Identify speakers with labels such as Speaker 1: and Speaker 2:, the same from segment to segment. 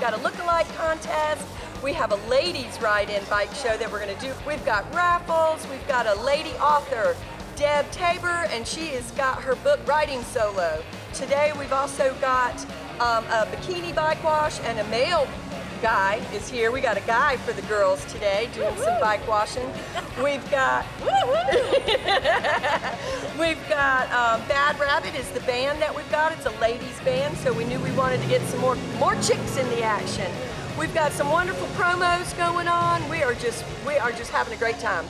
Speaker 1: got a look-alike contest. We have a ladies ride-in bike show that we're gonna do. We've got raffles, we've got a lady author, Deb Tabor, and she has got her book Writing Solo. Today we've also got a bikini bike wash, and a male guy is here. We got a guy for the girls today doing some bike washing. We've got Bad Rabbit is the band that we've got. It's a ladies band, so we knew we wanted to get some more chicks in the action. We've got some wonderful promos going on. We are just having a great time.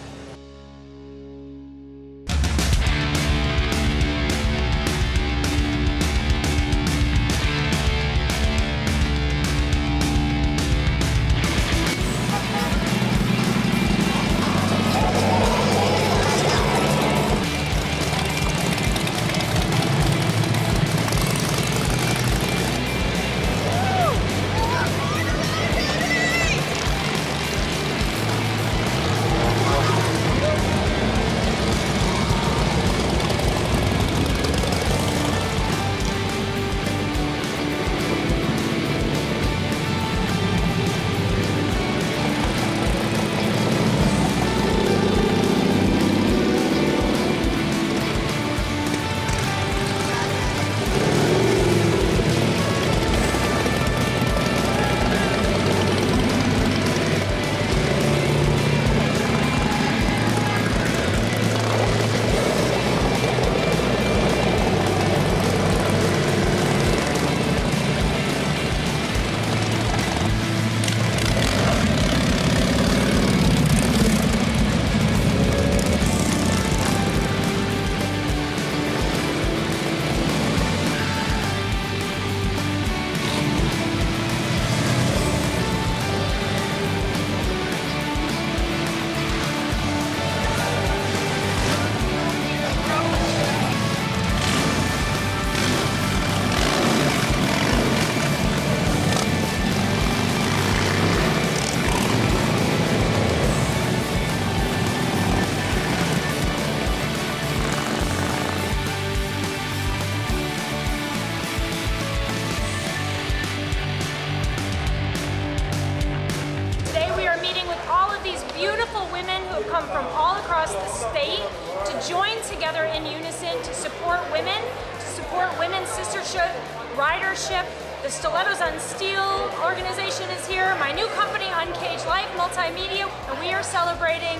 Speaker 2: Beautiful women who have come from all across the state to join together in unison to support women, to support women's sistership, ridership. The Stilettos on Steel organization is here. My new company, Uncaged Life Multimedia, and we are celebrating,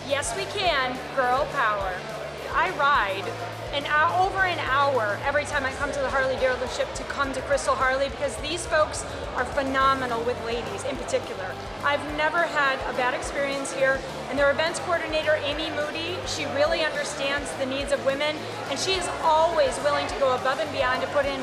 Speaker 2: yes we can, girl power. I ride over an hour every time I come to the Harley dealership to come to Crystal Harley, because these folks are phenomenal with ladies in particular. I've never had a bad experience here, and their events coordinator, Amy Moody, she really understands the needs of women, and she is always willing to go above and beyond to put in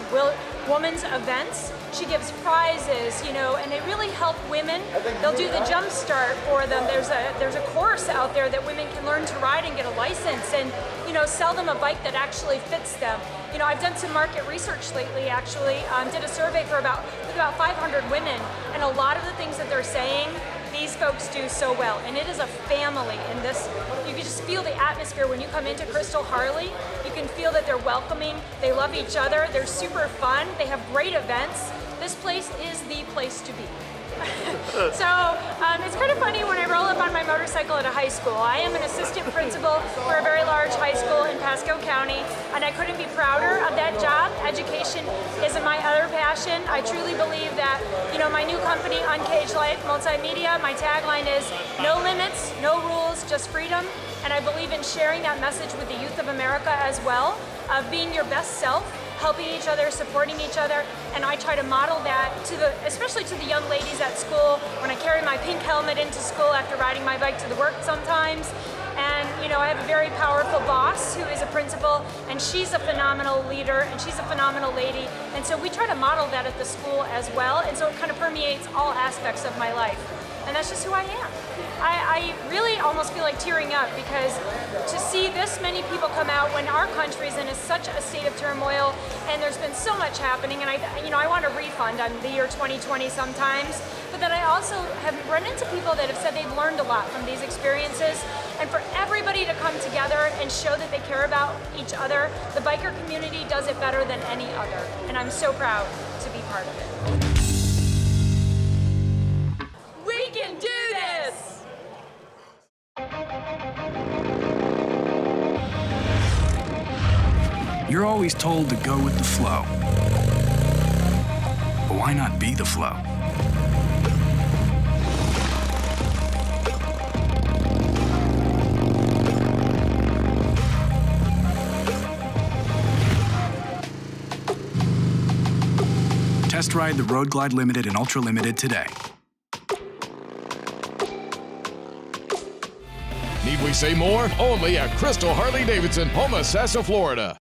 Speaker 2: women's events. She gives prizes, you know, and they really help women. They'll do the jump start for them. There's a course out there that women can learn to ride and get a license, and you know, sell them a bike that actually fits them. You know, I've done some market research lately, actually. Did a survey with about 500 women, and a lot of the things that they're saying, these folks do so well. And it is a family in this. You can just feel the atmosphere when you come into Crystal Harley. You can feel that they're welcoming, they love each other, they're super fun, they have great events. This place is the place to be. So it's kind of funny when I roll up on my motorcycle at a high school. I am an assistant principal for a very large high school in Pasco County, and I couldn't be prouder of that job. Education is my other passion. I truly believe that, you know, my new company, Uncaged Life Multimedia, my tagline is no limits, no rules, just freedom. And I believe in sharing that message with the youth of America as well, of being your best self, helping each other, supporting each other, and I try to model that especially to the young ladies at school when I carry my pink helmet into school after riding my bike to the work sometimes. And you know, I have a very powerful boss who is a principal, and she's a phenomenal leader, and she's a phenomenal lady, and so we try to model that at the school as well, and so it kind of permeates all aspects of my life. And that's just who I am. I really almost feel like tearing up, because to see this many people come out when our country is in such a state of turmoil, and there's been so much happening, and I want a refund on the year 2020 sometimes, but then I also have run into people that have said they've learned a lot from these experiences, and for everybody to come together and show that they care about each other, the biker community does it better than any other, and I'm so proud to be part of it.
Speaker 3: You're always told to go with the flow. But why not be the flow? Test ride the Road Glide Limited and Ultra Limited today.
Speaker 4: Need we say more? Only at Crystal Harley-Davidson, Homosassa, Florida.